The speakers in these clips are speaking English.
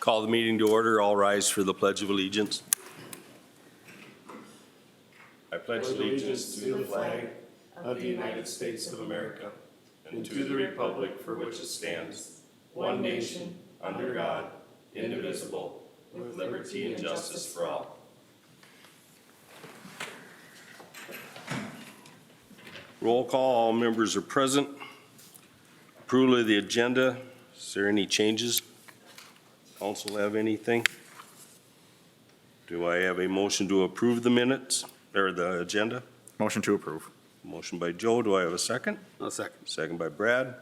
Call the meeting to order. All rise for the Pledge of Allegiance. I pledge allegiance to the flag of the United States of America and to the republic for which it stands, one nation, under God, indivisible, with liberty and justice for all. Roll call. All members are present. Approval of the agenda. Is there any changes? Council have anything? Do I have a motion to approve the minutes or the agenda? Motion to approve. Motion by Joe. Do I have a second? A second. Second by Brad.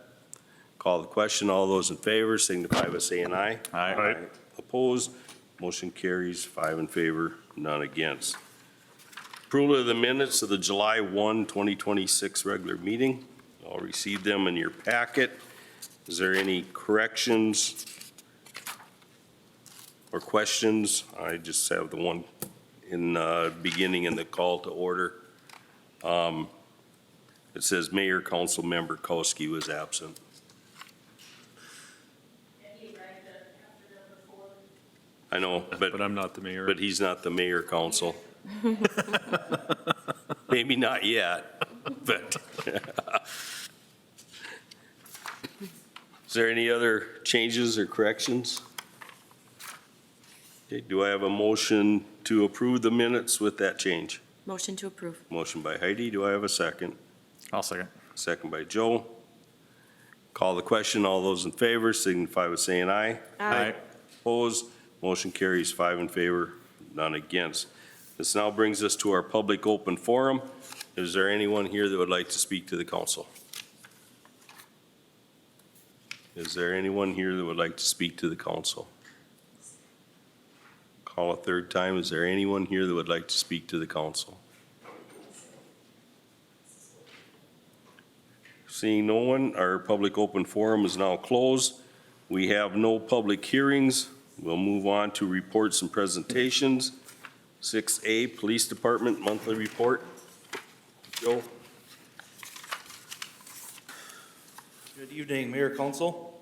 Call the question. All those in favor signify by saying aye. Aye. Opposed? Motion carries 5 in favor, none against. Approval of the minutes of the July 1, 2026 regular meeting. I'll receive them in your packet. Is there any corrections or questions? I just have the one in beginning in the call to order. It says Mayor Council Member Kowski was absent. I know, But I'm not the mayor. but he's not the mayor council. Maybe not yet, but. Is there any other changes or corrections? Okay, do I have a motion to approve the minutes with that change? Motion to approve. Motion by Heidi. Do I have a second? I'll second. Second by Joe. Call the question. All those in favor signify by saying aye. Opposed? Motion carries 5 in favor, none against. This now brings us to our public open forum. Is there anyone here that would like to speak to the council? Is there anyone here that would like to speak to the council? Call a third time. Is there anyone here that would like to speak to the council? Seeing no one, our public open forum is now closed. We have no public hearings. We'll move on to reports and presentations. 6A, Police Department Monthly Report. Joe? Good evening, Mayor, Council.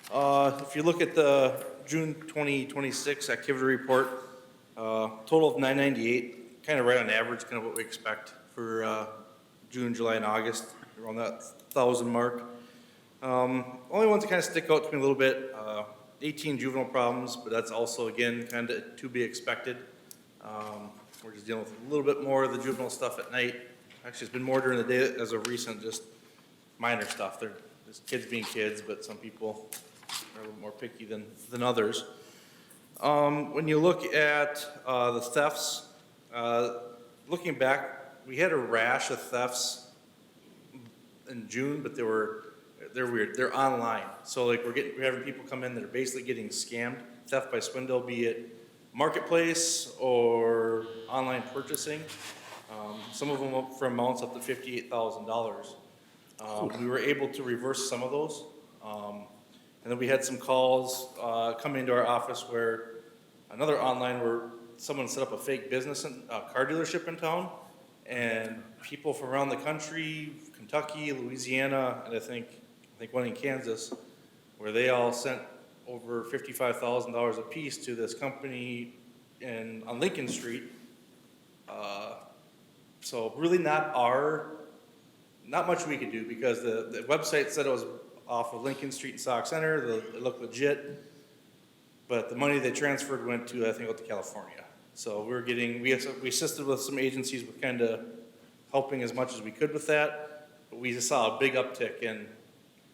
If you look at the June 2026 activity report, total of 998, kind of right on average, kind of what we expect for June, July, and August, around that 1,000 mark. Only ones that kind of stick out to me a little bit, 18 juvenile problems, but that's also, again, kind of to be expected. We're just dealing with a little bit more of the juvenile stuff at night. Actually, it's been more during the day as of recent, just minor stuff. They're just kids being kids, but some people are a little more picky than others. When you look at the thefts, looking back, we had a rash of thefts in June, but they're weird. They're online. So like we're having people come in that are basically getting scammed, theft by swindle, be it marketplace or online purchasing. Some of them up for amounts up to $58,000. We were able to reverse some of those. And then we had some calls come into our office where another online where someone set up a fake business, car dealership in town, and people from around the country, Kentucky, Louisiana, and I think one in Kansas, where they all sent over $55,000 a piece to this company on Lincoln Street. So really not much we could do because the website said it was off of Lincoln Street in Sauk Center. It looked legit, but the money they transferred went to, I think, out to California. So we assisted with some agencies with kind of helping as much as we could with that, but we just saw a big uptick in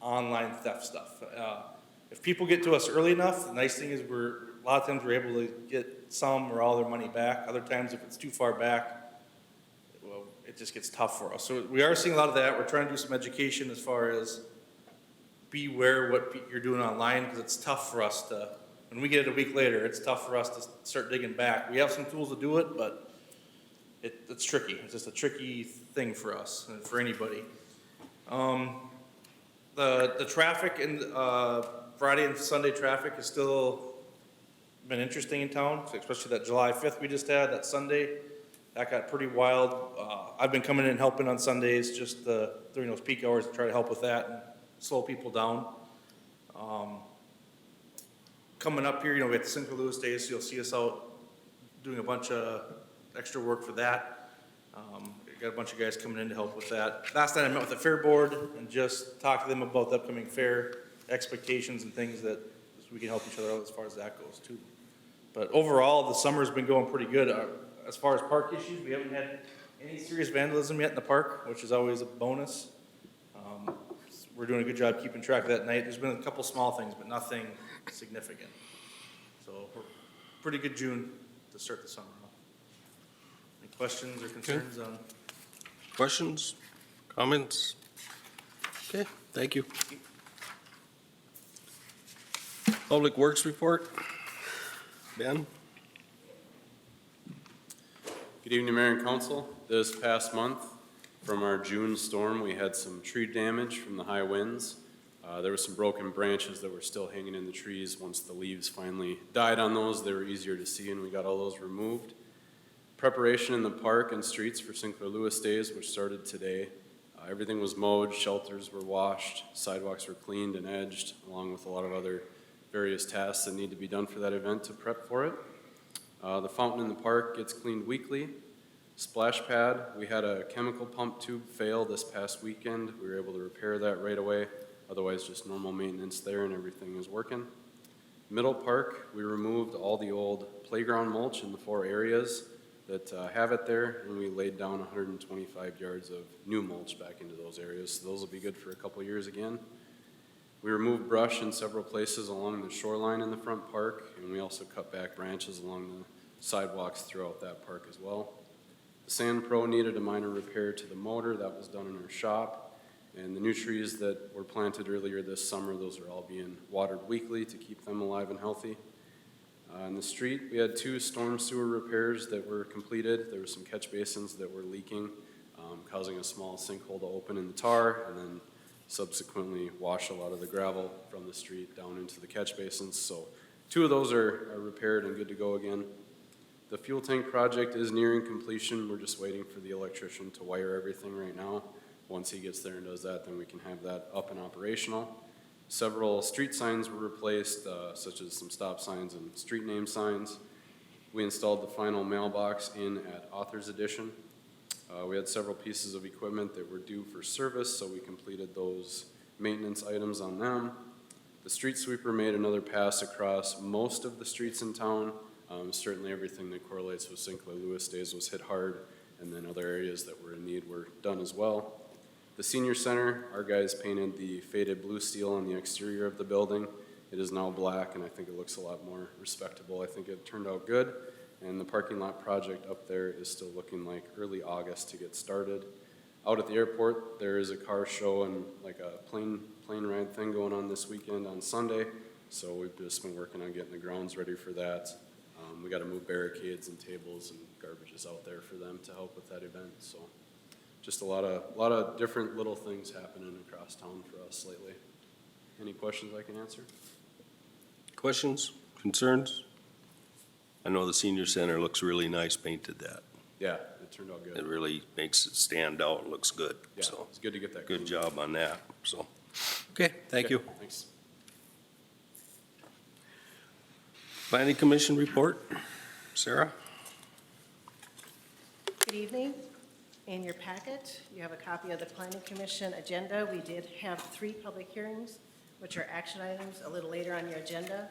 online theft stuff. If people get to us early enough, the nice thing is a lot of times we're able to get some or all their money back. Other times, if it's too far back, well, it just gets tough for us. So we are seeing a lot of that. We're trying to do some education as far as beware what you're doing online, because it's tough for us to, when we get it a week later, it's tough for us to start digging back. We have some tools to do it, but it's tricky. It's just a tricky thing for us and for anybody. The traffic and Friday and Sunday traffic has still been interesting in town, especially that July 5th we just had, that Sunday. That got pretty wild. I've been coming in and helping on Sundays just during those peak hours to try to help with that and slow people down. coming up here, you know, we have the St. Louis Days, so you'll see us out doing a bunch of extra work for that. We got a bunch of guys coming in to help with that. Last night I met with the fair board and just talked to them about the upcoming fair expectations and things that we can help each other out as far as that goes too. But overall, the summer's been going pretty good. As far as park issues, we haven't had any serious vandalism yet in the park, which is always a bonus. We're doing a good job keeping track of that night. There's been a couple small things, but nothing significant. So we're pretty good June to start the summer off. Any questions or concerns on? Questions, comments? Okay, thank you. Public Works report. Ben? Good evening, Mayor and Council. This past month, from our June storm, we had some tree damage from the high winds. There were some broken branches that were still hanging in the trees. Once the leaves finally died on those, they were easier to see, and we got all those removed. Preparation in the park and streets for St. Louis Days, which started today. Everything was mowed, shelters were washed, sidewalks were cleaned and edged, along with a lot of other various tasks that need to be done for that event to prep for it. The fountain in the park gets cleaned weekly. Splash pad, we had a chemical pump tube fail this past weekend. We were able to repair that right away. Otherwise, just normal maintenance there and everything is working. Middle park, we removed all the old playground mulch in the 4 areas that have it there, and we laid down 125 yards of new mulch back into those areas. So those will be good for a couple years again. We removed brush in several places along the shoreline in the front park, and we also cut back branches along the sidewalks throughout that park as well. The Sand Pro needed a minor repair to the motor. That was done in our shop. And the new trees that were planted earlier this summer, those are all being watered weekly to keep them alive and healthy. On the street, we had 2 storm sewer repairs that were completed. There were some catch basins that were leaking, causing a small sinkhole to open in the tar, and then subsequently wash a lot of the gravel from the street down into the catch basins. So 2 of those are repaired and good to go again. The fuel tank project is nearing completion. We're just waiting for the electrician to wire everything right now. Once he gets there and does that, then we can have that up and operational. Several street signs were replaced, such as some stop signs and street name signs. We installed the final mailbox in at Authors Edition. We had several pieces of equipment that were due for service, so we completed those maintenance items on them. The street sweeper made another pass across most of the streets in town. Certainly everything that correlates with St. Louis Days was hit hard, and then other areas that were in need were done as well. The senior center, our guys painted the faded blue steel on the exterior of the building. It is now black, and I think it looks a lot more respectable. I think it turned out good, and the parking lot project up there is still looking like early August to get started. Out at the airport, there is a car show and like a plane ride thing going on this weekend on Sunday, so we've just been working on getting the grounds ready for that. We got to move barricades and tables and garbages out there for them to help with that event. So just a lot of different little things happening across town for us lately. Any questions I can answer? Questions, concerns? I know the senior center looks really nice painted that. Yeah, it turned out good. It really makes it stand out and looks good. Yeah, So it's good to get that. good cleaned up. job on that. So, okay, thank Okay, you. Thanks. Planning Commission report. Sarah? Good evening. In your packet, you have a copy of the Planning Commission agenda. We did have 3 public hearings, which are action items a little later on your agenda.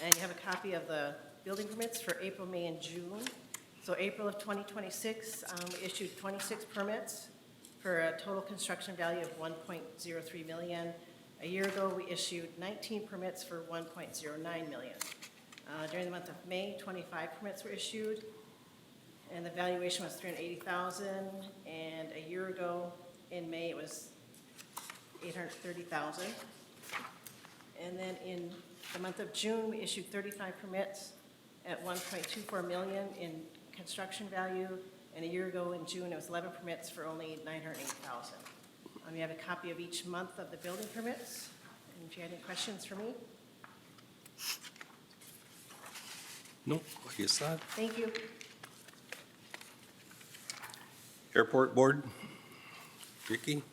And you have a copy of the building permits for April, May, and June. So April of 2026, we issued 26 permits for a total construction value of $1.03 million. A year ago, we issued 19 permits for $1.09 million. During the month of May, 25 permits were issued, and the valuation was $380,000. And a year ago, in May, it was $830,000. And then in the month of June, we issued 35 permits at $1.24 million in construction value. And a year ago in June, it was 11 permits for only $908,000. You have a copy of each month of the building permits. And if you have any questions for me? No, I guess not. Thank you. Airport Board. Vicki?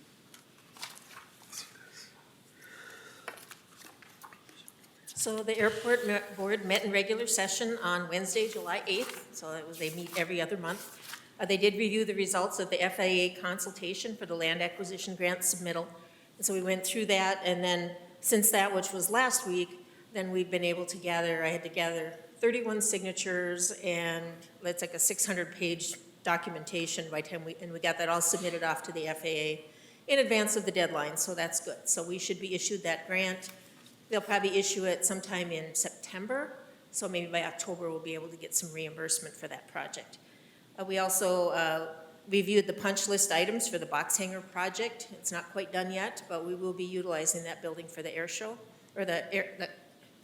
So the board met in regular session on Wednesday, July 8th, so they meet every other month. They did review the results of the FAA consultation for the land acquisition grant submittal. And so we went through that, and then since that, which was last week, then we've been able to gather, I had to gather 31 signatures, and it's like a 600-page documentation by the time we got that all submitted off to the FAA in advance of the deadline, so that's good. So we should be issued that grant. They'll probably issue it sometime in September, so maybe by October we'll be able to get some reimbursement for that project. We also reviewed the punch list items for the box hangar project. It's not quite done yet, but we will be utilizing that building for the air show, or the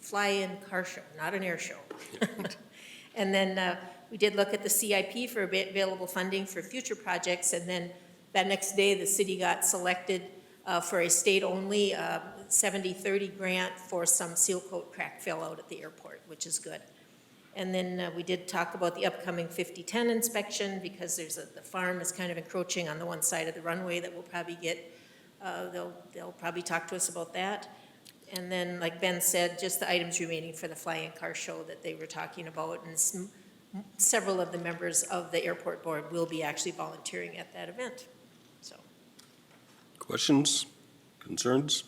fly-in car show, not an air show. And then we did look at the CIP for available funding for future projects, and then that next day, the city got selected for a state-only 70-30 grant for some seal coat crack fill out at the airport, which is good. And then we did talk about the upcoming 5010 inspection, because the farm is kind of encroaching on the one side of the runway that we'll probably get. They'll probably talk to us about that. And then, like Ben said, just the items remaining for the fly-in car show that they were talking about, and several of the members of the airport board will be actually volunteering at that event. So, Questions, concerns?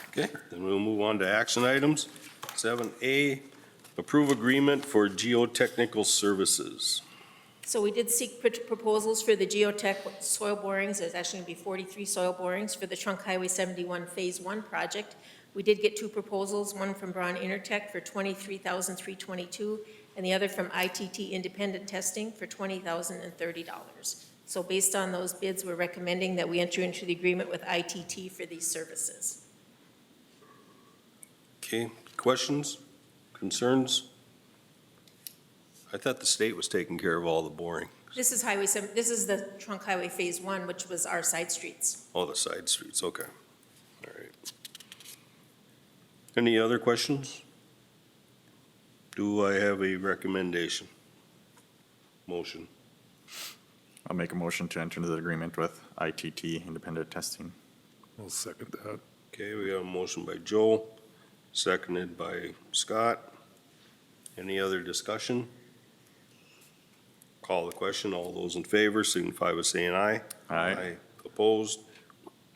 Okay, then we'll move on to action items. 7A, approve agreement for geotechnical services. so we did seek proposals for the geotech soil borings. There's actually going to be 43 soil borings for the Trunk Highway 71 Phase 1 project. We did get two proposals, one from Braun Intertech for $23,322, and the other from ITT Independent Testing for $20,030. So based on those bids, we're recommending that we enter into the agreement with ITT for these services. Okay, questions, concerns? I thought the state was taking care of all the boring. This is this is the Trunk Highway Phase 1, which was our side streets. All the side streets, okay. All right. Any other questions? Do I have a recommendation? Motion. I'll make a motion to enter into the agreement with ITT Independent Testing. I'll second that. Okay, we have a motion by Joe, seconded by Scott. Any other discussion? Call the question. All those in favor signify by saying aye. Aye. Opposed?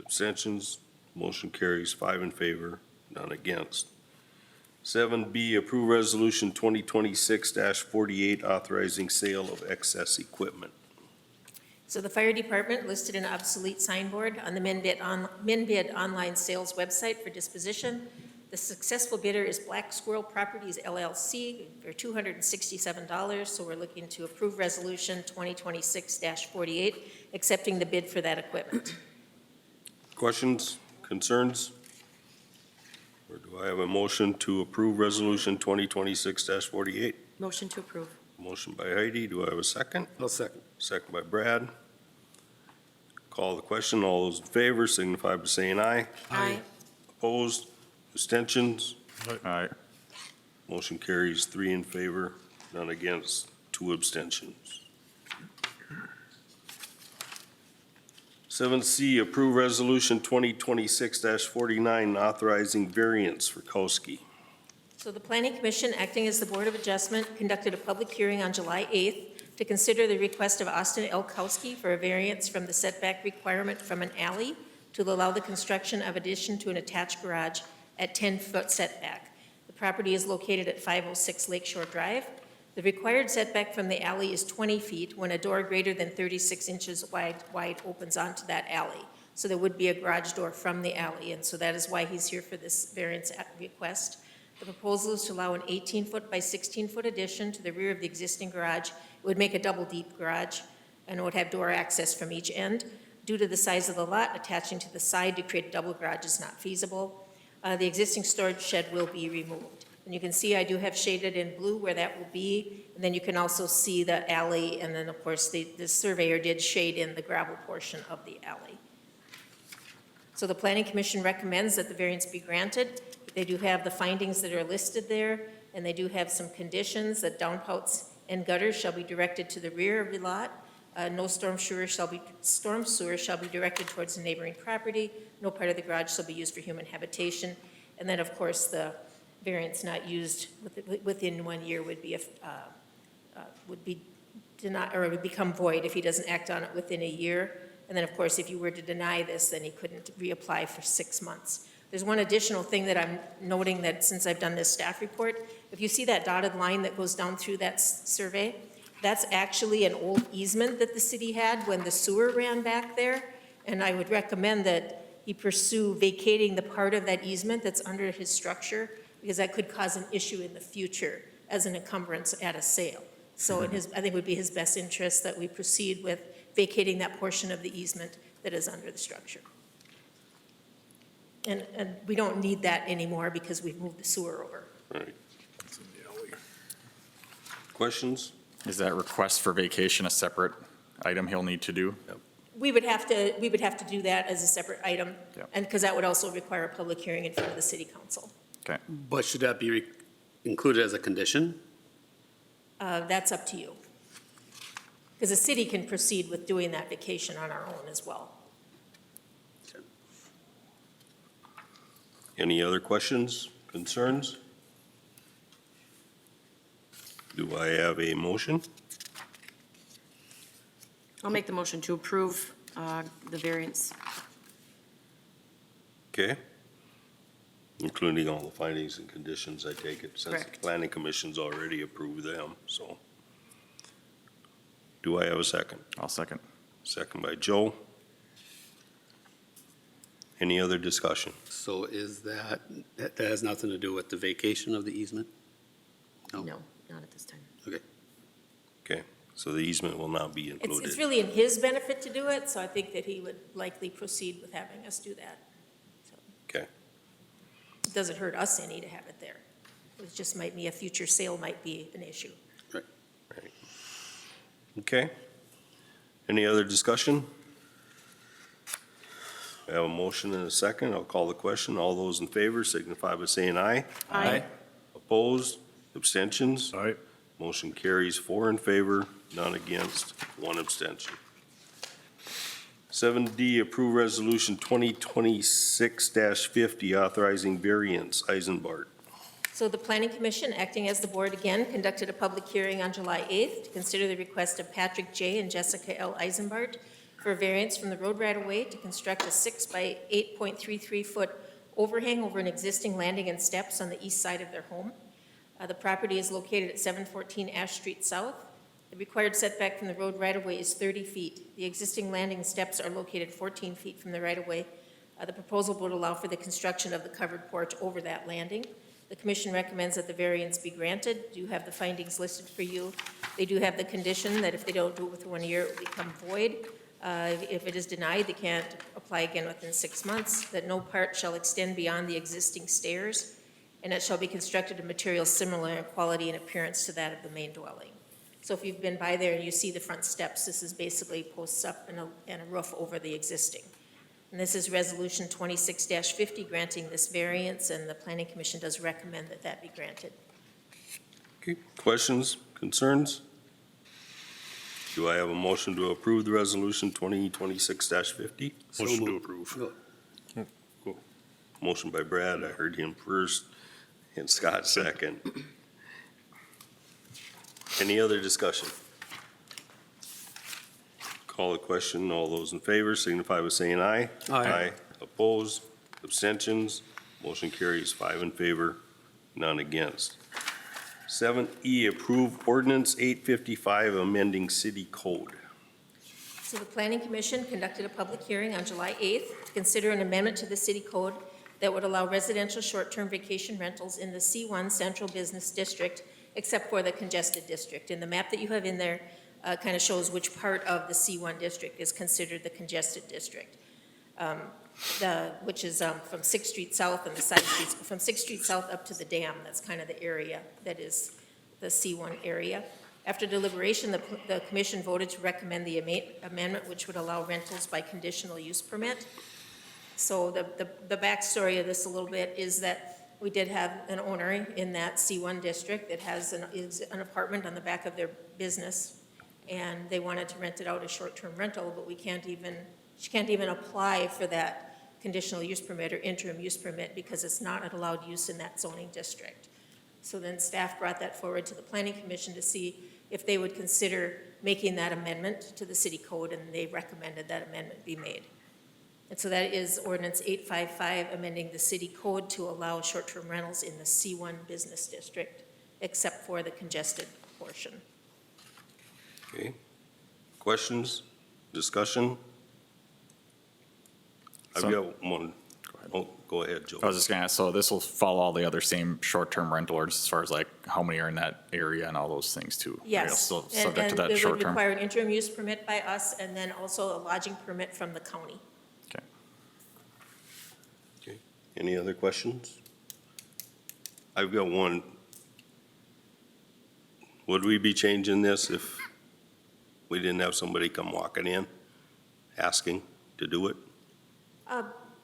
Abstentions? Motion carries 5 in favor, none against. 7B, approve resolution 2026-48 authorizing sale of excess equipment. So the fire department listed an obsolete signboard on the MinBid online sales website for disposition. The successful bidder is Black Squirrel Properties LLC for $267, so we're looking to approve resolution 2026-48, accepting the bid for that equipment. Questions, concerns? Or do I have a motion to approve resolution 2026-48? Motion to approve. Motion by Heidi, do I have a second? I'll second. Second by Brad. Call the question. All those in favor signify by saying aye. Aye. Opposed? Abstentions? Aye. Motion carries 3 in favor, none against, 2 abstentions. 7C, approve resolution 2026-49 authorizing variance for Kowski. So the Planning Commission, acting as the Board of Adjustment, conducted a public hearing on July 8th to consider the request of Austin Elkowski for a variance from the setback requirement from an alley to allow the construction of addition to an attached garage at 10-foot setback. The property is located at 506 Lakeshore Drive. The required setback from the alley is 20 feet when a door greater than 36 inches wide opens onto that alley. So there would be a garage door from the alley, and so that is why he's here for this variance request. The proposal is to allow an 18-foot by 16-foot addition to the rear of the existing garage. It would make a double-deep garage, and it would have door access from each end. Due to the size of the lot, attaching to the side to create a double garage is not feasible. The existing storage shed will be removed. And you can see I do have shaded in blue where that will be, and then you can also see the alley, and then, of course, the surveyor did shade in the gravel portion of the alley. So the Planning Commission recommends that the variance be granted. They do have the findings that are listed there, and they do have some conditions that downspouts and gutters shall be directed to the rear of the lot. No storm sewer shall be directed towards the neighboring property. No part of the garage shall be used for human habitation. And then, of course, the variance not used within 1 year would be, denied, or it would become void if he doesn't act on it within a year. And then, of course, if you were to deny this, then he couldn't reapply for 6 months. There's one additional thing that I'm noting, that since I've done this staff report, if you see that dotted line that goes down through that survey, that's actually an old easement that the city had when the sewer ran back there. And I would recommend that he pursue vacating the part of that easement that's under his structure, because that could cause an issue in the future as an encumbrance at a sale. So I think it would be his best interest that we proceed with vacating that portion of the easement that is under the structure. And we don't need that anymore because we've moved the sewer over. Right. Questions? Is that request for vacation a separate item he'll need to do? We would have to do that as a separate item, Yep. and because that would also require a public hearing in front of the city council. Okay, But should that be included as a condition? That's up to you. Because the city can proceed with doing that vacation on our own as well. Any other questions, concerns? Do I have a motion? I'll make the motion to approve the variance. Okay. Including all the findings and conditions, I take it, since the Correct. planning commission's already approved them, so. Do I have a second? I'll second. Second by Joe. Any other discussion? So is that has nothing to do with the vacation of the easement? No, not at this time. Okay, so the easement will not be It's included. really in his benefit to do it, so I think that he would likely proceed with having us do that. So Okay, it doesn't hurt us any to have it there. It just might be a future sale might be an issue. okay. Any other discussion? I have a motion and a second. I'll call the question. All those in favor signify by saying aye. Aye. Opposed? Abstentions? All right. Motion carries 4 in favor, none against, 1 abstention. 7D, approve resolution 2026-50, authorizing variance, Eisenbart. So the Planning Commission, acting as the board again, conducted a public hearing on July 8th to consider the request of Patrick J. and Jessica L. Eisenbart for a variance from the road right-of-way to construct a 6 by 8.33-foot overhang over an existing landing and steps on the east side of their home. The property is located at 714 Ash Street South. The required setback from the road right-of-way is 30 feet. The existing landing steps are located 14 feet from the right-of-way. The proposal would allow for the construction of the covered porch over that landing. The commission recommends that the variance be granted. Do have the findings listed for you. They do have the condition that if they don't do it within 1 year, it will become void. If it is denied, they can't apply again within 6 months. That no part shall extend beyond the existing stairs, and it shall be constructed of materials similar in quality and appearance to that of the main dwelling. So if you've been by there and you see the front steps, this is basically posts up and a roof over the existing. And this is Resolution 26-50 granting this variance, and the Planning Commission does recommend that that be granted. Okay, questions, concerns? Do I have a motion to approve the resolution 2026-50? Motion to approve. Motion by Brad, I heard him first, and Scott second. Any other discussion? Call the question. All those in favor signify by saying aye. Aye. Opposed? Abstentions? Motion carries 5 in favor, none against. 7E, approve ordinance 855 amending city code. So the Planning Commission conducted a public hearing on July 8th to consider an amendment to the city code that would allow residential short-term vacation rentals in the C1 Central Business District, except for the congested district. And the map that you have in there kind of shows which part of the C1 district is considered the congested district, which is from 6th Street South and the side streets, from 6th Street South up to the dam. That's kind of the area that is the C1 area. After deliberation, the commission voted to recommend the amendment, which would allow rentals by conditional use permit. So the backstory of this a little bit is that we did have an owner in that C1 district that has an apartment on the back of their business, and they wanted to rent it out as short-term rental, but she can't even apply for that conditional use permit or interim use permit because it's not an allowed use in that zoning district. So then staff brought that forward to the planning commission to see if they would consider making that amendment to the city code, and they recommended that amendment be made. And so that is ordinance 855, amending the city code to allow short-term rentals in the C1 business district, except for the congested portion. Okay. Questions, discussion? I've So- got one. Oh, go ahead, Joe. I was just gonna ask, so this will follow all the other same short-term rental orders as far as like how many are in that area and all those things too? Right? Yes, Still and subject to that it would short-term? require an interim use permit by us, and then also a lodging permit from the county. Okay. Okay. Any other questions? I've got one. Would we be changing this if we didn't have somebody come walking in, asking to do it?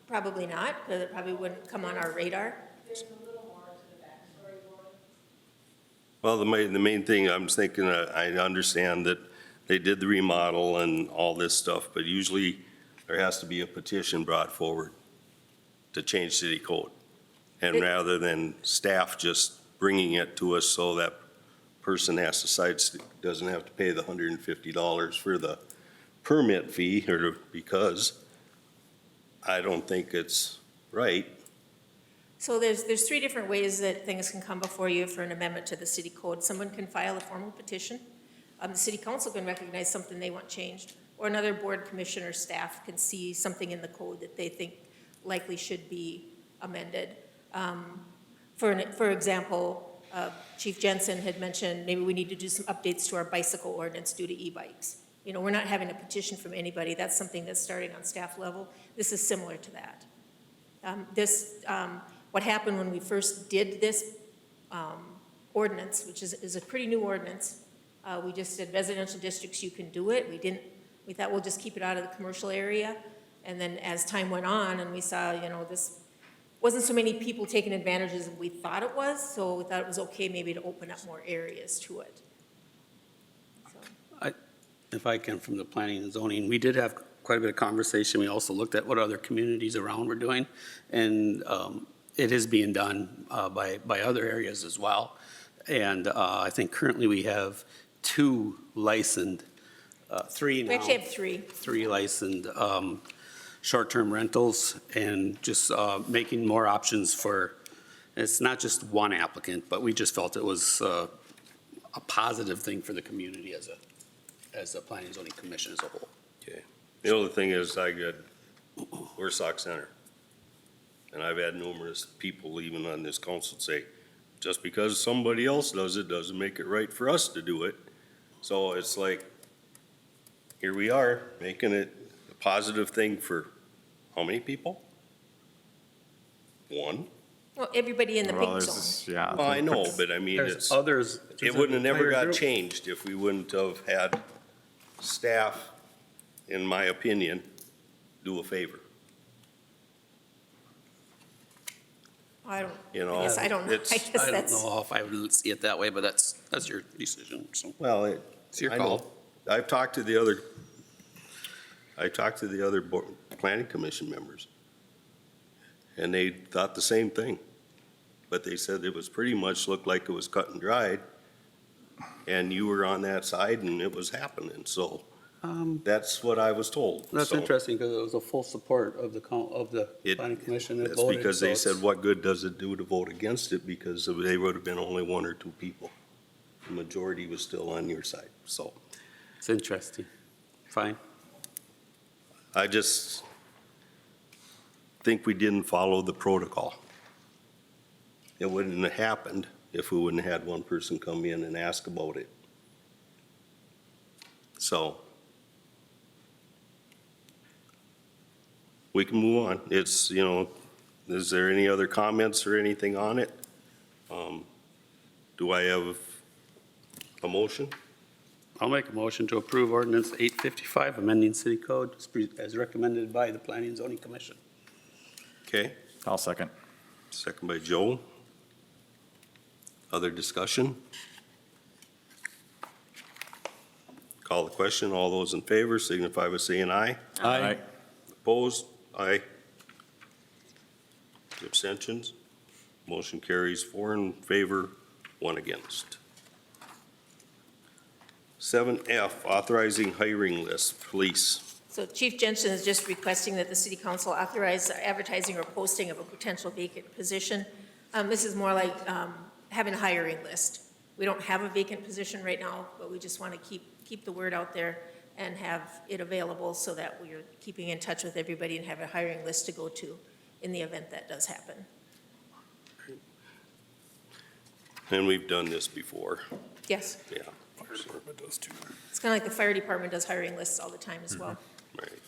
Probably not, because it probably wouldn't come on our radar. Well, the main thing, I'm thinking, I understand that they did the remodel and all this stuff, but usually there has to be a petition brought forward to change city code. And rather than staff just bringing it to us so that person has to doesn't have to pay the $150 for the permit fee, or because I don't think it's right. So there's three different ways that things can come before you for an amendment to the city code. Someone can file a formal petition. The city council can recognize something they want changed, or another board, commission, or staff can see something in the code that they think likely should be amended. For example, Chief Jensen had mentioned maybe we need to do some updates to our bicycle ordinance due to e-bikes. You know, we're not having a petition from anybody. That's something that's starting on staff level. This is similar to that. What happened when we first did this ordinance, which is a pretty new ordinance, we just said residential districts, you can do it. We thought we'll just keep it out of the commercial area. And then as time went on and we saw, you know, this wasn't so many people taking advantage as we thought it was, so we thought it was okay maybe to open up more areas to it. So, If I can, from the planning and zoning, we did have quite a bit of conversation. We also looked at what other communities around were doing, and it is being done by other areas as well. And I think currently we have 2 licensed, 3 now. we actually have 3. 3 licensed short-term rentals, and just making more options for, it's not just one applicant, but we just felt it was a positive thing for the community as a planning and zoning commission as a whole. Okay. The other thing is we're Sauk Center. And I've had numerous people even on this council say, just because somebody else does it doesn't make it right for us to do it. So it's like, here we are, making it a positive thing for how many people? 1? Well, everybody in the Well, pink there's zone. yeah. Well, I know, but I mean, There's it's, others. it wouldn't have never got changed if we wouldn't have had staff, in my opinion, do a favor. I don't, You know, yes, I don't know. I it's- guess I don't that's, know if I would see it that way, but that's your decision, so Well, it's your I know. call. I've talked to the other planning commission members, and they thought the same thing. But they said it was pretty much looked like it was cut and dried, and you were on that side and it was happening, so that's what I was told. That's So interesting, because it was a full support of the It- planning commission that That's voted. because so they it's- said, what good does it do to vote against it, because they would have been only 1 or 2 people. The majority was still on your side, so. It's interesting. Fine. I just think we didn't follow the protocol. It wouldn't have happened if we wouldn't have had one person come in and ask about it. So we can move on. It's, you know, is there any other comments or anything on it? Do I have a motion? I'll make a motion to approve ordinance 855, amending city code as recommended by the planning and zoning commission. Okay, I'll second. second by Joe. Other discussion? Call the question. All those in favor signify by saying aye. Aye. Opposed? Aye. Abstentions? Motion carries 4 in favor, 1 against. 7F, authorizing hiring list, police. So Chief Jensen is just requesting that the city council authorize advertising or posting of a potential vacant position. This is more like having a hiring list. We don't have a vacant position right now, but we just want to keep the word out there and have it available so that we're keeping in touch with everybody and have a hiring list to go to in the event that does happen. And we've done this before, Yes, yeah. it's kind of like the fire department does hiring lists all the time as well. Right.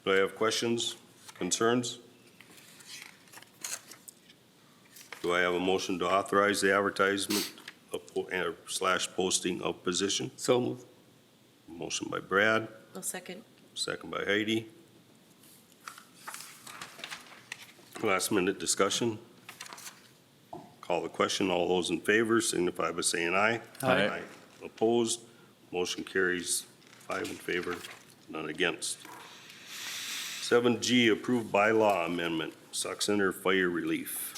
Do I have questions, concerns? Do I have a motion to authorize the advertisement of slash posting of position? So move. Motion by Brad, I'll second. second by Heidi. Last minute discussion. Call the question. All those in favor signify by saying aye. Aye. Opposed? Motion carries 5 in favor, none against. 7G, approved bylaw amendment, Sauk Center fire relief.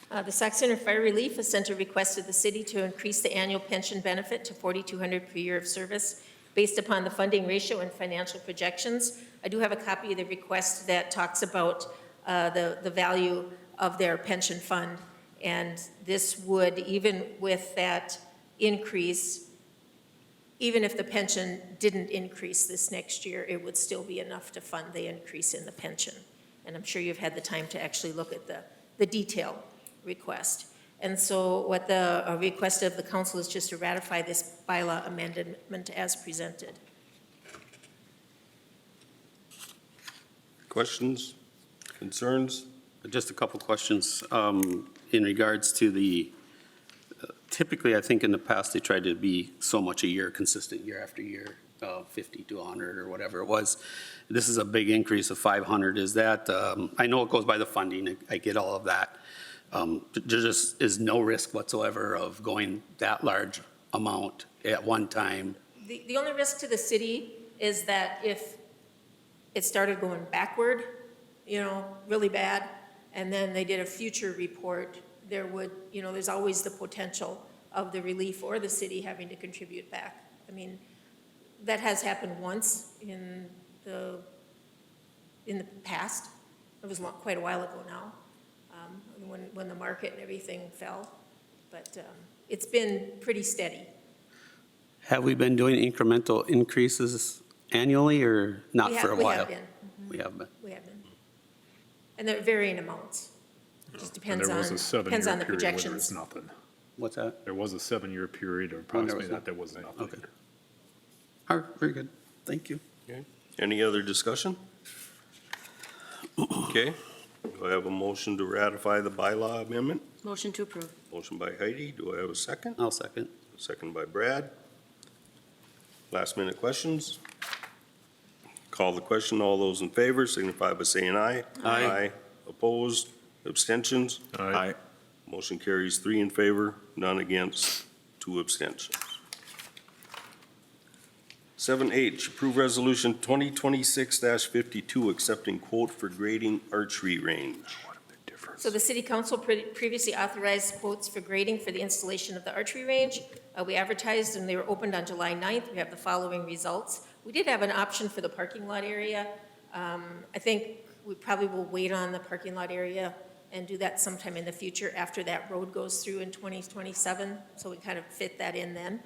The Sauk Center Fire Relief Center requested the city to increase the annual pension benefit to $4,200 per year of service based upon the funding ratio and financial projections. I do have a copy of the request that talks about the value of their pension fund. And this would, even with that increase, even if the pension didn't increase this next year, it would still be enough to fund the increase in the pension. And I'm sure you've had the time to actually look at the detail request. And so what the request of the council is just to ratify this bylaw amendment as presented. Questions, concerns? Just a couple questions. In regards to the, typically, I think in the past, they tried to be so much a year, consistent year after year, 50 to 100 or whatever it was. This is a big increase of 500. Is that, I know it goes by the funding, I get all of that. There just is no risk whatsoever of going that large amount at one time. The only risk to the city is that if it started going backward, really bad, and then they did a future report, there would, there's always the potential of the relief or the city having to contribute back. I mean, that has happened once in the past. It was quite a while ago now, when the market and everything fell. But it's been pretty steady. Have we been doing incremental increases annually or not for a while? We have been. We have been. We have been. And they're varying amounts. It just depends on, depends on the projections. Nothing. What's that? There was a 7-year period, or approximately that, there was nothing. Okay. All right, very good. Thank you. Any other discussion? Okay, do I have a motion to ratify the bylaw amendment? Motion to approve. Motion by Heidi, do I have a second? I'll second. Second by Brad. Last minute questions? Call the question. All those in favor signify by saying aye. Aye. Opposed? Abstentions? Aye. Motion carries 3 in favor, none against, 2 abstentions. 7H, approve resolution 2026-52, accepting quote for grading archery range. So the city council previously authorized quotes for grading for the installation of the archery range. We advertised and they were opened on July 9th. We have the following results. We did have an option for the parking lot area. I think we probably will wait on the parking lot area and do that sometime in the future after that road goes through in 2027, so we kind of fit that in then.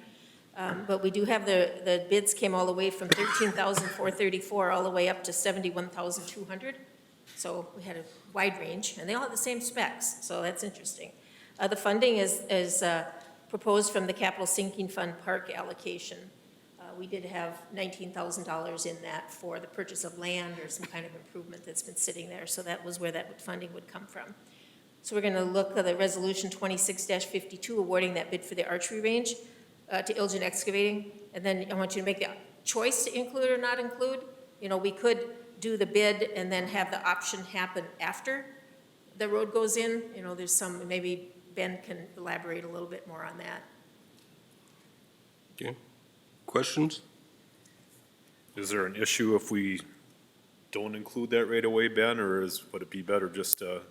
But we do have the bids came all the way from $13,434 all the way up to $71,200. So we had a wide range, and they all have the same specs, so that's interesting. The funding is proposed from the Capital Sinking Fund Park allocation. We did have $19,000 in that for the purchase of land or some kind of improvement that's been sitting there, so that was where that funding would come from. So we're going to look at the resolution 26-52 awarding that bid for the archery range to Ilgen Excavating, and then I want you to make the choice to include or not include. We could do the bid and then have the option happen after the road goes in. There's some, maybe Ben can elaborate a little bit more on that. Okay. Questions? Is there an issue if we don't include that right away, Ben, or would it be better just to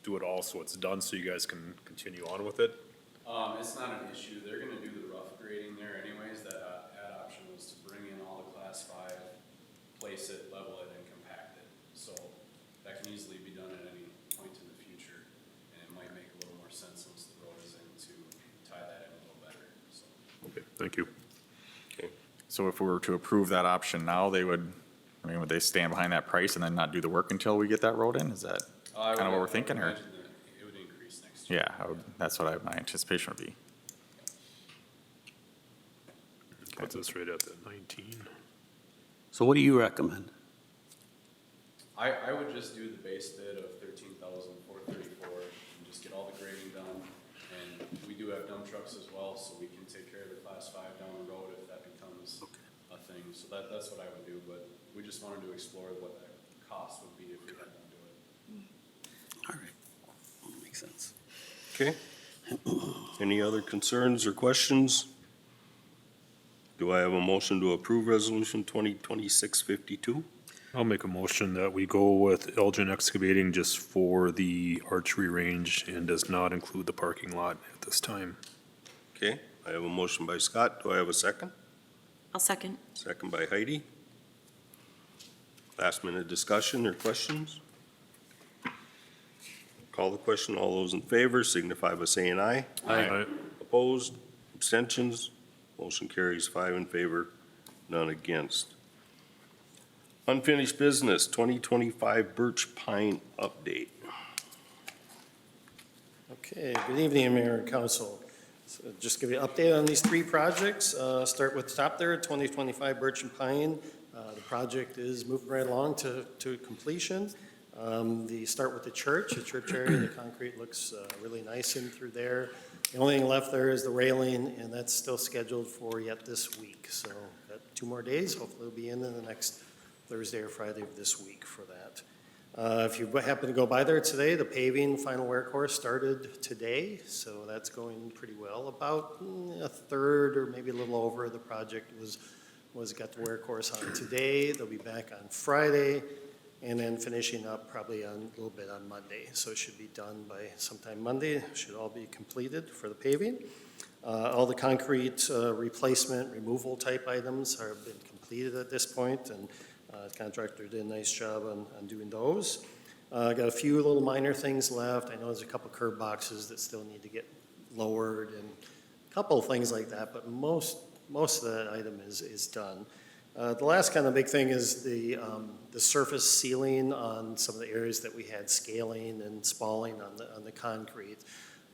do it all so it's done so you guys can continue on with it? It's not an issue. They're gonna do the rough grading there anyways. That add option was to bring in all the class 5, place it, level it, and compact it. So that can easily be done at any point in the future. And it might make a little more sense once the road is in to tie that in a little better, so. Okay, thank you. Okay. So if we were to approve that option now, would they stand behind that price and then not do the work until we get that road in? Is that kind of what we're thinking, or? I would imagine that it would increase next year. Yeah, that's what my anticipation would be. Puts us right at that 19. So what do you recommend? I would just do the base bid of $13,434 and just get all the grading done. And we do have dump trucks as well, so we can take care of the class 5 down the road if that becomes a thing. So that's what I would do, but we just wanted to explore what that cost would be if we had them do it. All right, makes sense. Okay. Any other concerns or questions? Do I have a motion to approve Resolution 2026-52? I'll make a motion that we go with Elgin Excavating just for the archery range and does not include the parking lot at this time. Okay, I have a motion by Scott. Do I have a second? I'll second. Second by Heidi. Last minute discussion or questions? Call the question. All those in favor signify by saying aye. Aye. Opposed? Abstentions? Motion carries 5 in favor, none against. Unfinished business, 2025 Birch Pine update. Okay, good evening, Mayor and Council. So just give you an update on these 3 projects. Start with the top there, 2025 Birch and Pine. The project is moving right along to completion. Start with the church area, the concrete looks really nice in through there. The only thing left there is the railing, and that's still scheduled for yet this week. So got 2 more days, hopefully it'll be in the next Thursday or Friday of this week for that. If you happen to go by there today, the paving final wear course started today, so that's going pretty well. About a third or maybe a little over the project was got the wear course on today. They'll be back on Friday, and then finishing up probably a little bit on Monday. So it should be done by sometime Monday. Should all be completed for the paving. All the concrete replacement, removal type items have been completed at this point, and the contractor did a nice job on doing those. Got a few little minor things left. I know there's a couple curb boxes that still need to get lowered and a couple of things like that, but most of that item is done. The last kind of big thing is the surface sealing on some of the areas that we had scaling and spalling on the concrete.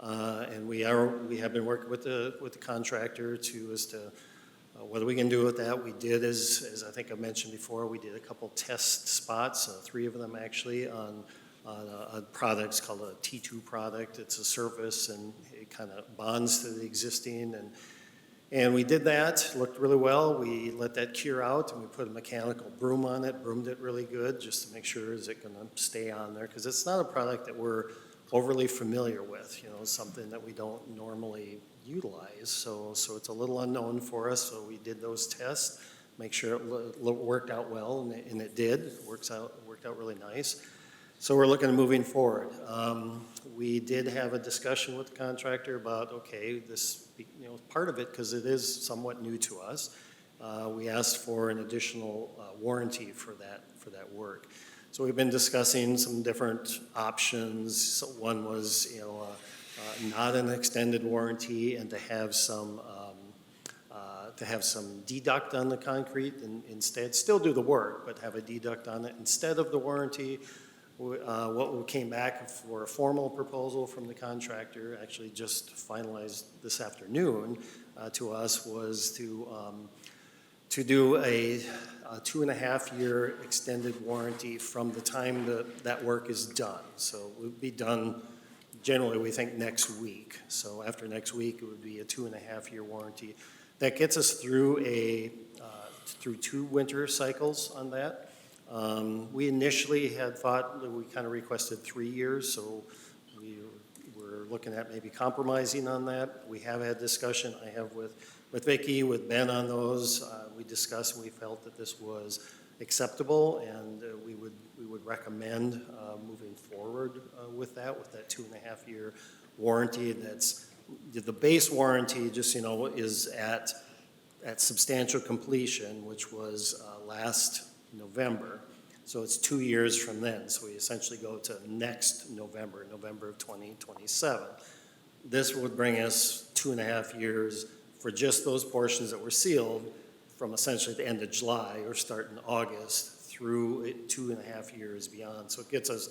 And we have been working with the contractor as to what we can do with that. We did, as I think I mentioned before, we did a couple test spots, 3 of them actually, on a product called a T2 product. It's a surface and it kind of bonds to the existing, and we did that, looked really well. We let that cure out and we put a mechanical broom on it, broomed it really good just to make sure is it gonna stay on there, because it's not a product that we're overly familiar with, something that we don't normally utilize. So it's a little unknown for us, so we did those tests, make sure it worked out well, and it did. It worked out really nice. So we're looking at moving forward. We did have a discussion with the contractor about, okay, this, part of it, because it is somewhat new to us, we asked for an additional warranty for that work. So we've been discussing some different options. So one was, not an extended warranty, and to have some deduct on the concrete, and instead still do the work, but have a deduct on it instead of the warranty. What we came back for a formal proposal from the contractor, actually just finalized this afternoon to us, was to do a 2.5-year extended warranty from the time that work is done. So it would be done generally, we think, next week. So after next week, it would be a 2.5-year warranty. That gets us through through 2 winter cycles on that. We initially had thought that we kind of requested 3 years, so we were looking at maybe compromising on that. We have had discussion. I have with Vicki, with Ben on those. We discussed and we felt that this was acceptable, and we would recommend moving forward with that 2.5-year warranty. That's, the base warranty, just, you know, is at substantial completion, which was last November. So it's 2 years from then. So we essentially go to next November of 2027. This would bring us 2.5 years for just those portions that were sealed from essentially the end of July or start in August through 2.5 years beyond. So it gets us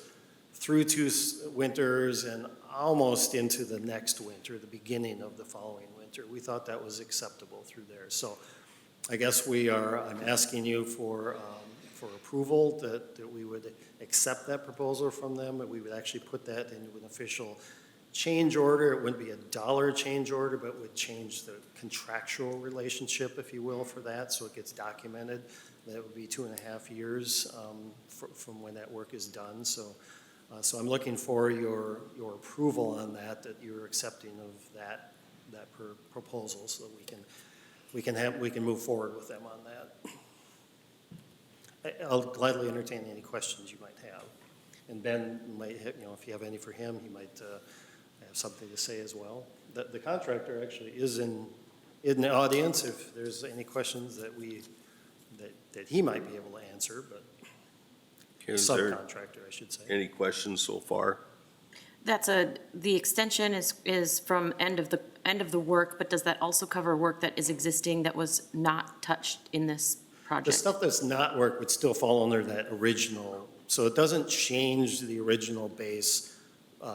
through 2 winters and almost into the next winter, the beginning of the following winter. We thought that was acceptable through there. So I guess I'm asking you for approval that we would accept that proposal from them, and we would actually put that into an official change order. It wouldn't be a dollar change order, but would change the contractual relationship, if you will, for that, so it gets documented. That would be 2.5 years from when that work is done. So I'm looking for your approval on that you're accepting of that proposal, so that we can move forward with them on that. I'll gladly entertain any questions you might have. And Ben might, if you have any for him, he might have something to say as well. The contractor actually is in the audience if there's any questions that he might be able to answer, but subcontractor, I should say. Any questions so far? The extension is from end of the work, but does that also cover work that is existing that was not touched in this project? The stuff that's not worked would still fall under that original, so it doesn't change the original base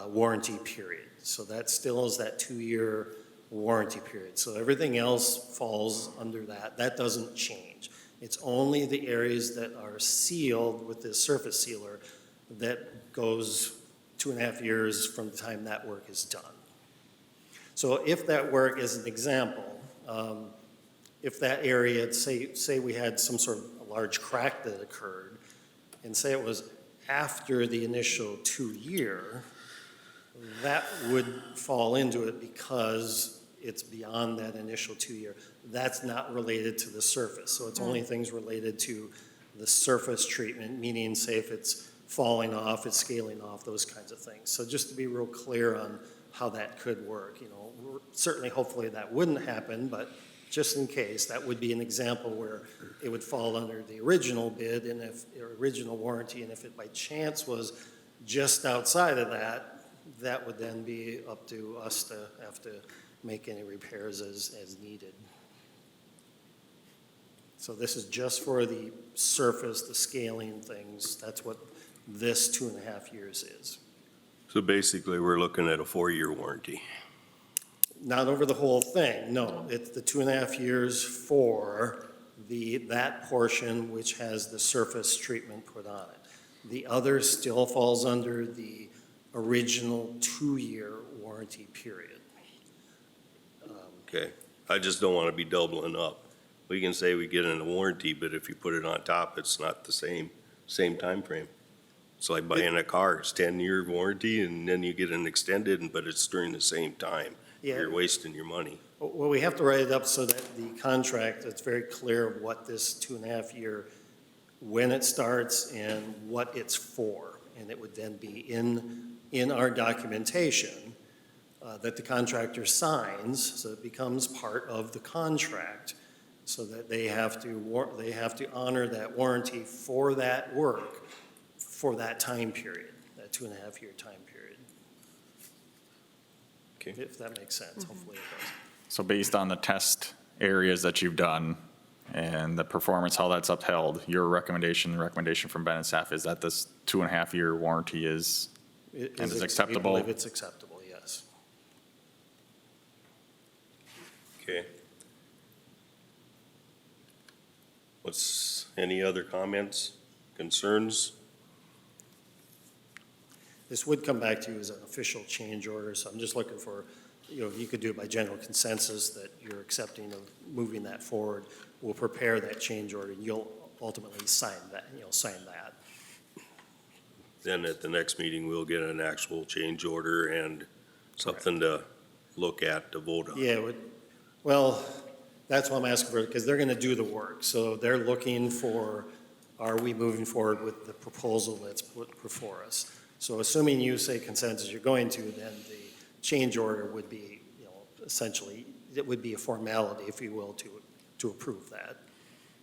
warranty period. So that still is that 2-year warranty period. So everything else falls under that. That doesn't change. It's only the areas that are sealed with this surface sealer that goes 2.5 years from the time that work is done. So if that work, as an example, if that area, say we had some sort of a large crack that occurred, and say it was after the initial 2-year, that would fall into it because it's beyond that initial 2-year. That's not related to the surface, so it's only things related to the surface treatment, meaning say if it's falling off, it's scaling off, those kinds of things. So just to be real clear on how that could work, certainly hopefully that wouldn't happen, but just in case, that would be an example where it would fall under the original bid and original warranty, and if it by chance was just outside of that, that would then be up to us to have to make any repairs as needed. So this is just for the surface, the scaling things. That's what this 2.5 years is. So basically, we're looking at a 4-year warranty. Not over the whole thing, no. It's the 2.5 years for that portion which has the surface treatment put on it. The other still falls under the original 2-year warranty period. Okay, I just don't want to be doubling up. We can say we get in a warranty, but if you put it on top, it's not the same time frame. It's like buying a car, it's 10-year warranty, and then you get an extended, but it's during the same time. Yeah. You're wasting your money. Well, we have to write it up so that the contract, it's very clear of what this 2.5 year, when it starts and what it's for. And it would then be in our documentation that the contractor signs, so it becomes part of the contract, so that they have to honor that warranty for that work for that time period, that 2.5 year time period. Okay. If that makes sense, hopefully it does. So based on the test areas that you've done and the performance, how that's upheld, your recommendation from Ben and staff is that this 2.5 year warranty is acceptable? We believe it's acceptable, yes. Okay. Any other comments, concerns? This would come back to you as an official change order, so I'm just looking for, if you could do it by general consensus that you're accepting of moving that forward. We'll prepare that change order, and you'll ultimately sign that, Then at the next meeting, we'll get an actual change order and something to look at, to vote on. Yeah, well, that's why I'm asking for it, because they're gonna do the work. So they're looking for are we moving forward with the proposal that's put before us? So assuming you say consensus you're going to, then the change order would be, essentially, it would be a formality, if you will, to approve that.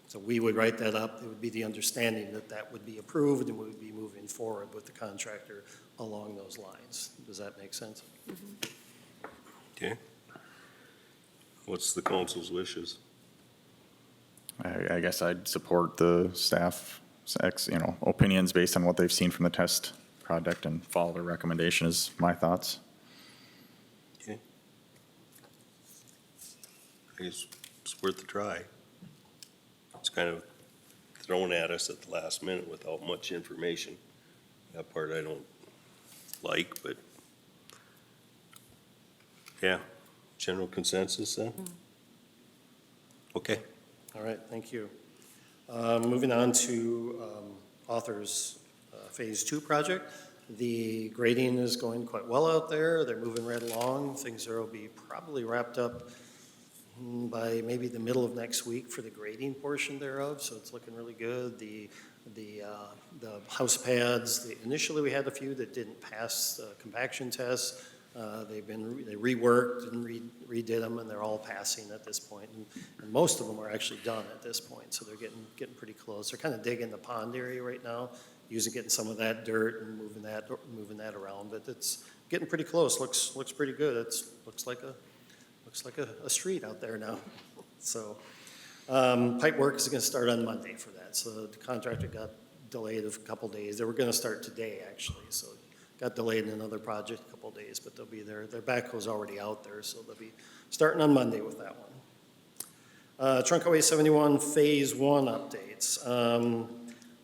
So we would write that up. It would be the understanding that that would be approved and we would be moving forward with the contractor along those lines. Does that make sense? Okay. What's the council's wishes? I guess I'd support the staff's, opinions based on what they've seen from the test project and follow their recommendation is my thoughts. Okay. I guess it's worth a try. It's kind of thrown at us at the last minute without much information. That part I don't like, but yeah, general consensus then? Okay. All right, thank you. Moving on to Author's Phase 2 project. The grading is going quite well out there. They're moving right along. Things will be probably wrapped up by maybe the middle of next week for the grading portion thereof, so it's looking really good. The house pads, initially we had a few that didn't pass the compaction test. They reworked and redid them, and they're all passing at this point. And most of them are actually done at this point, so they're getting pretty close. They're kind of digging the pond area right now, getting some of that dirt and moving that around, but it's getting pretty close. Looks pretty good. Looks like a street out there now. So pipe work is going to start on Monday for that. So the contractor got delayed a couple days. They were going to start today, actually, so got delayed in another project a couple days, but they'll be there. Their backhoe's already out there, so they'll be starting on Monday with that one. Trunk Highway 71 Phase 1 updates.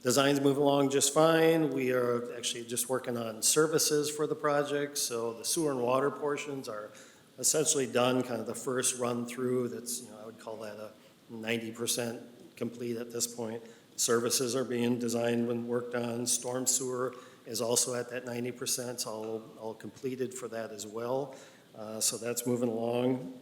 Designs move along just fine. We are actually just working on services for the project, so the sewer and water portions are essentially done, kind of the first run through. That's, I would call that a 90% complete at this point. Services are being designed and worked on. Storm sewer is also at that 90%. It's all completed for that as well. So that's moving along.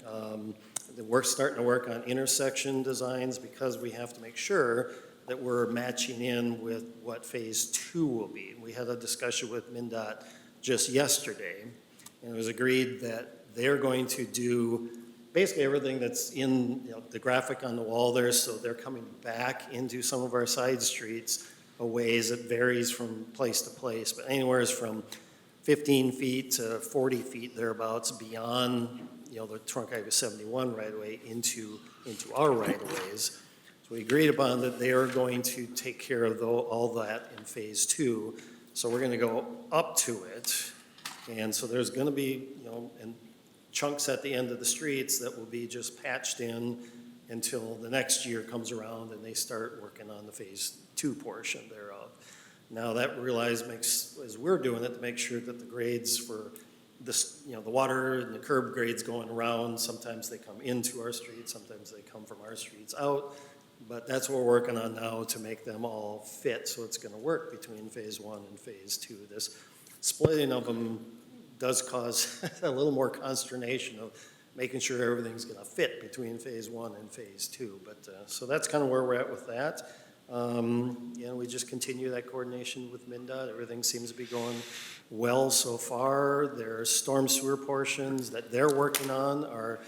We're starting to work on intersection designs because we have to make sure that we're matching in with what Phase 2 will be. We had a discussion with MnDOT just yesterday, and it was agreed that they're going to do basically everything that's in the graphic on the wall there, so they're coming back into some of our side streets a ways that varies from place to place, but anywhere from 15 feet to 40 feet thereabouts beyond the Trunk Highway 71 right away into our right of ways. So we agreed upon that they are going to take care of all that in Phase 2. So we're going to go up to it, and so there's going to be and chunks at the end of the streets that will be just patched in until the next year comes around and they start working on the Phase 2 portion thereof. Now that makes, as we're doing it, to make sure that the grades for this, the water and the curb grades going around, sometimes they come into our streets, sometimes they come from our streets out, but that's what we're working on now to make them all fit, so it's going to work between Phase 1 and Phase 2. This splitting of them does cause a little more consternation of making sure everything's going to fit between Phase 1 and Phase 2. But so that's kind of where we're at with that. We just continue that coordination with MnDOT. Everything seems to be going well so far. Their storm sewer portions that they're working on are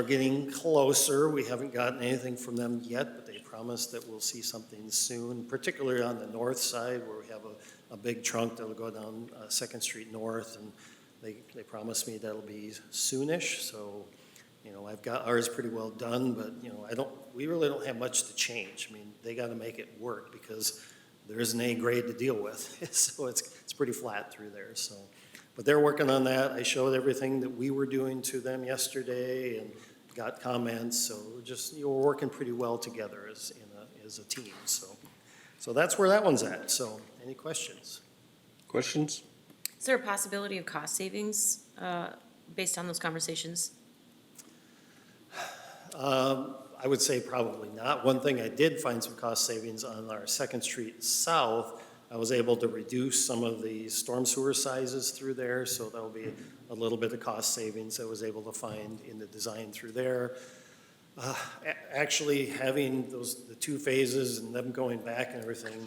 getting closer. We haven't gotten anything from them yet, but they promised that we'll see something soon, particularly on the north side where we have a big trunk that will go down 2nd Street North, and they promised me that'll be soonish. So, I've got ours pretty well done, but, we really don't have much to change. I mean, they got to make it work because there isn't any grade to deal with. So it's pretty flat through there. So, but they're working on that. I showed everything that we were doing to them yesterday and got comments. So we're working pretty well together as a team. So that's where that one's at. So any questions? Questions? Is there a possibility of cost savings based on those conversations? I would say probably not. One thing I did find some cost savings on our 2nd Street South. I was able to reduce some of the storm sewer sizes through there, so that'll be a little bit of cost savings I was able to find in the design through there. Actually, having the two phases and them going back and everything,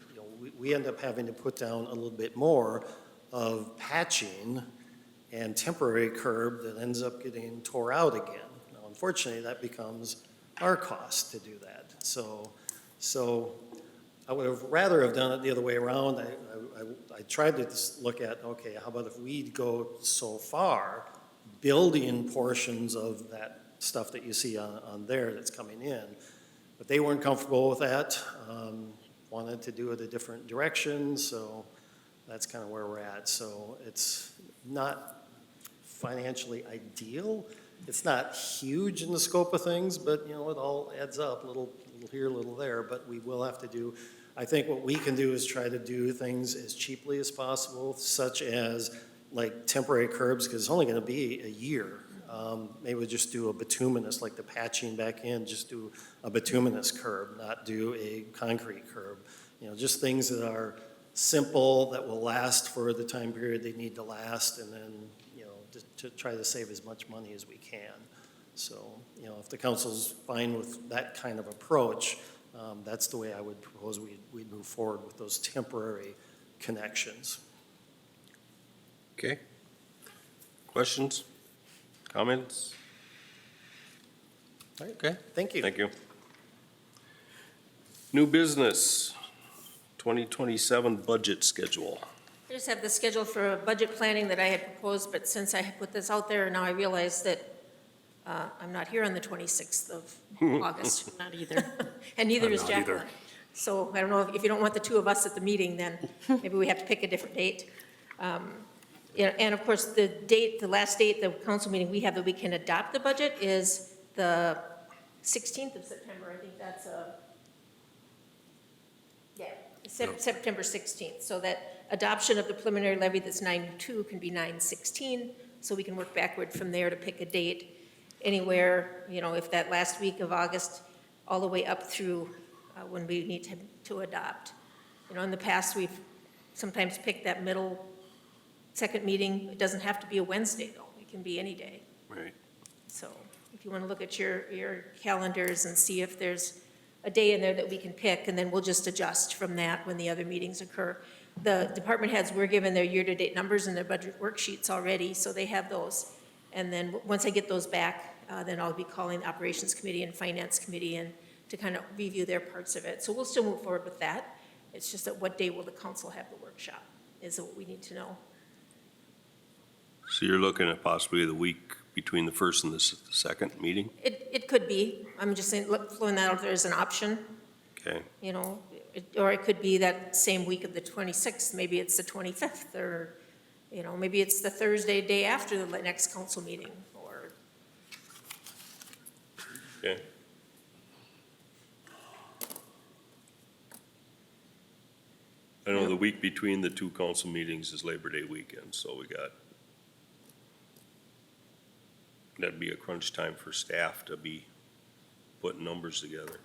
you know, we end up having to put down a little bit more of patching and temporary curb that ends up getting tore out again. Now, unfortunately, that becomes our cost to do that. So I would have rather have done it the other way around. I tried to just look at, okay, how about if we go so far, building portions of that stuff that you see on there that's coming in. But they weren't comfortable with that, wanted to do it a different direction, so that's kind of where we're at. So it's not financially ideal. It's not huge in the scope of things, but you know, it all adds up, little here, little there, but we will have to do, I think what we can do is try to do things as cheaply as possible, such as like temporary curbs, because it's only going to be a year. Maybe we'll just do a bituminous, like the patching back in, just do a bituminous curb, not do a concrete curb. You know, just things that are simple, that will last for the time period they need to last, and then, you know, to try to save as much money as we can. So, you know, if the council's fine with that kind of approach, that's the way I would propose we'd move forward with those temporary connections. Okay. Questions? Comments? Okay. Thank you. Thank you. New business, 2027 budget schedule. I just have the schedule for budget planning that I had proposed, but since I put this out there, now I realize that I'm not here on the 26th of August. Not either. And neither I'm is not either. Jacqueline. So I don't know, if you don't want the two of us at the meeting, then maybe we have to pick a different date. Yeah, and of course, the last date, the council meeting we have that we can adopt the budget is the 16th of September. I think that's September 16th. So that adoption of the preliminary levy that's 9/2 can be 9/16, so we can work backward from there to pick a date anywhere, you know, if that last week of August, all the way up through when we need to adopt. You know, in the past, we've sometimes picked that middle second meeting. It doesn't have to be a Wednesday, though. It can be any day. Right. So if you want to look at your calendars and see if there's a day in there that we can pick, and then we'll just adjust from that when the other meetings occur. The department heads were given their year-to-date numbers and their budget worksheets already, so they have those. And then once I get those back, then I'll be calling the Operations Committee and Finance Committee and to kind of review their parts of it. So we'll still move forward with that. It's just that what day will the council have the workshop is what we need to know. So you're looking at possibly the week between the first and the second meeting? It could be. I'm just saying, throwing that out there as an option, Okay. you know, or it could be that same week of the 26th. Maybe it's the 25th, or, you know, maybe it's the Thursday day after the next council meeting, or. Okay. I know the week between the two council meetings is Labor Day weekend, so that'd be a crunch time for staff to be putting numbers together.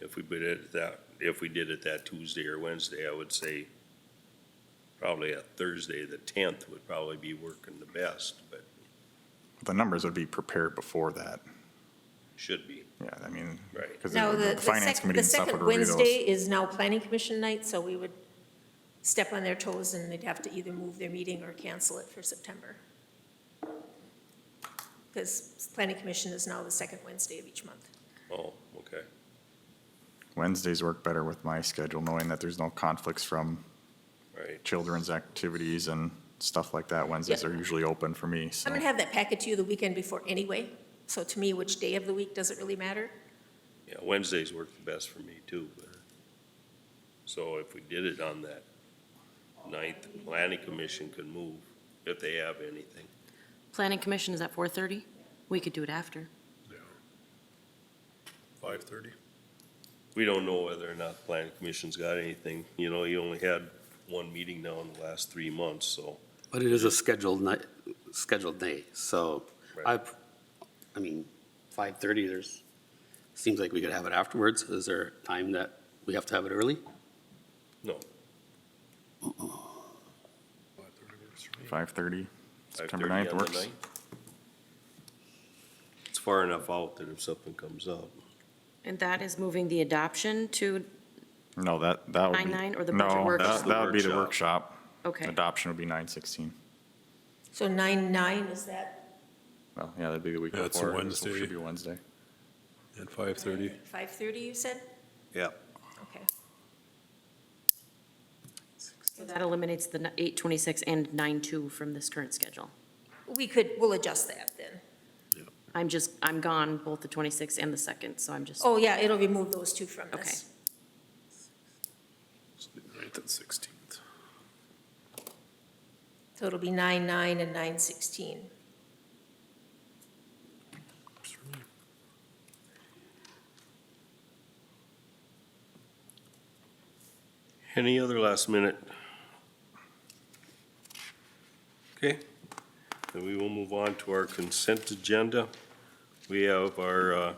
If we did it that Tuesday or Wednesday, I would say probably a Thursday, the 10th would probably be working the best, but The numbers would be prepared before that. should be. Yeah, I mean, Right. because Now, the finance committee and stuff would second review Wednesday those. is now planning commission night, so we would step on their toes and they'd have to either move their meeting or cancel it for September. Because planning commission is now the second Wednesday of each month. Oh, okay. Wednesdays work better with my schedule, knowing that there's no conflicts from Right. children's activities and stuff like that. Wednesdays Yeah. are usually open for me, so. I'm gonna have that packet to you the weekend before anyway, so to me, which day of the week doesn't really matter. Yeah, Wednesdays work the best for me too, but, so if we did it on that 9th, the planning commission could move if they have anything. Planning Commission is at 4:30? We could do it after. 5:30? We don't know whether or not the planning commission's got anything. You know, you only had one meeting now in the last 3 months, so. But it is a scheduled day, so Right. I mean, 5:30, seems like we could have it afterwards. Is there a time that we have to have it early? No, 5:30, September 5:30 9th on the works. 9th. It's far enough out that if something comes up. And that is moving the adoption to No, that would be. 9/9 or the budget No, workshop? That's the that would be the workshop. workshop. Okay. Adoption would be 9/16. So 9/9, is that Well, yeah, that'd be the week Yeah, it's a before. so Wednesday. It should be Wednesday. At 5:30. 5:30, you said? Yeah. Okay. So that eliminates the 8/26 and 9/2 from this current schedule. We'll adjust that then. I'm gone both the 26th and the 2nd, so I'm just, Oh, yeah, it'll remove those two from this. So the 9th and 16th. So it'll be 9/9 and 9/16. Any other last minute? Okay, then we will move on to our consent agenda. We have our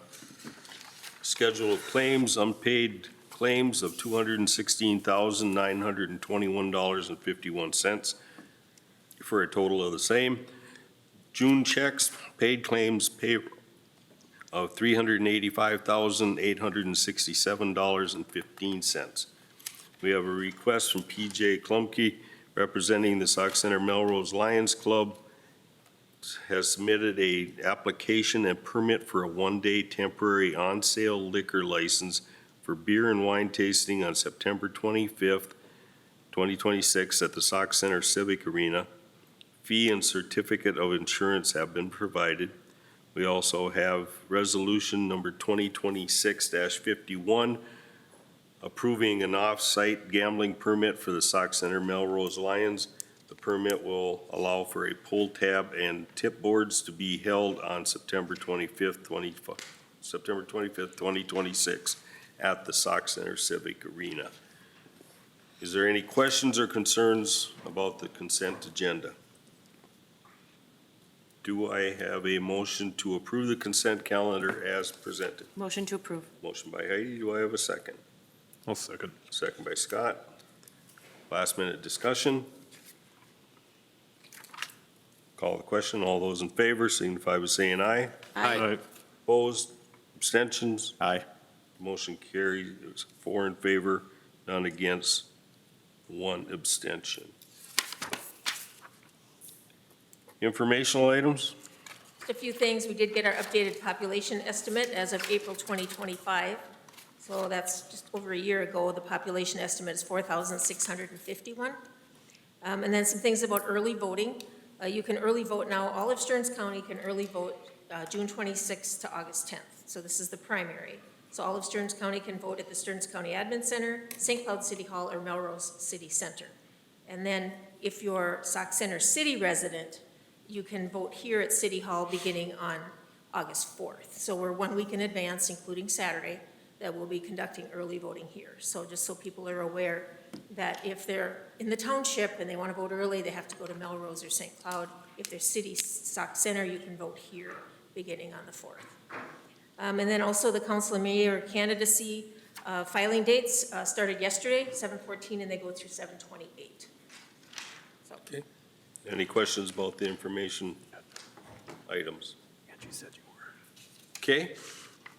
schedule of claims, unpaid claims of $216,921.51 for a total of the same. June checks, paid claims of $385,867.15. We have a request from P.J. Klumke, representing the Sauk Center Melrose Lions Club, has submitted a application and permit for a one-day temporary on-sale liquor license for beer and wine tasting on September 25th, 2026 at the Sauk Center Civic Arena. Fee and certificate of insurance have been provided. We also have resolution number 2026-51, approving an off-site gambling permit for the Sauk Center Melrose Lions. The permit will allow for a pull tab and tip boards to be held on September 25th, 2026 at the Sauk Center Civic Arena. Is there any questions or concerns about the consent agenda? Do I have a motion to approve the consent calendar as presented? motion to approve. Motion by Heidi, do I have a second? I'll second. Second by Scott. Last minute discussion. Call the question. All those in favor signify by saying aye. Aye. Opposed? Abstentions? Aye. Motion carries. It's 4 in favor, none against, 1 abstention. Informational items? Just a few things. We did get our updated population estimate as of April 2025. So that's just over a year ago. The population estimate is 4,651. And then some things about early voting. You can early vote now. All of Stearns County can early vote June 26th to August 10th. So this is the primary. So all of Stearns County can vote at the Stearns County Admin Center, St. Cloud City Hall, or Melrose City Center. And then if you're Sauk Center City resident, you can vote here at City Hall beginning on August 4th. So we're 1 week in advance, including Saturday, that we'll be conducting early voting here. So just so people are aware that if they're in the township and they want to vote early, they have to go to Melrose or St. Cloud. If they're city Sauk Center, you can vote here beginning on the 4th. And then also the council and mayor candidacy filing dates started yesterday, 7/14, and they go through 7/28. So. Okay. Any questions about the information items? Okay,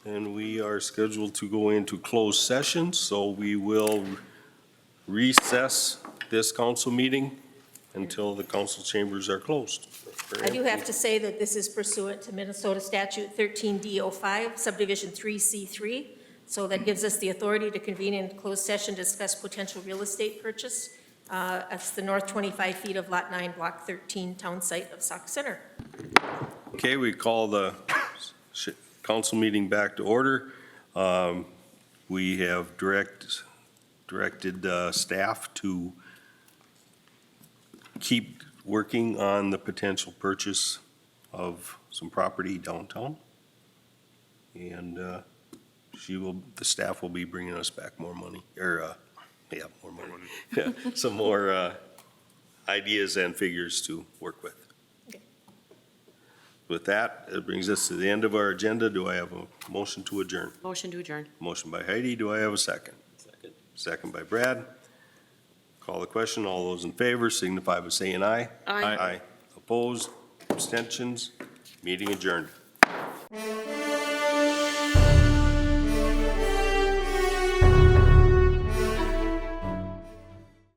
and we are scheduled to go into closed session, so we will recess this council meeting until the council chambers are closed. I do have to say that this is pursuant to Minnesota Statute 13D05, Subdivision 3C3. So that gives us the authority to convene in closed session, discuss potential real estate purchase. That's the north 25 feet of Lot 9, Block 13, town site of Sauk Center. Okay, we call the council meeting back to order. We have directed staff to keep working on the potential purchase of some property downtown. And the staff will be bringing us back more money, or, more money. Yeah, some more ideas and figures to work with. Okay. With that, it brings us to the end of our agenda. Do I have a motion to adjourn? Motion to adjourn. Motion by Heidi. Do I have a second? Second. Second by Brad. Call the question. All those in favor signify by saying aye. Aye. Aye. Opposed? Abstentions? Meeting adjourned.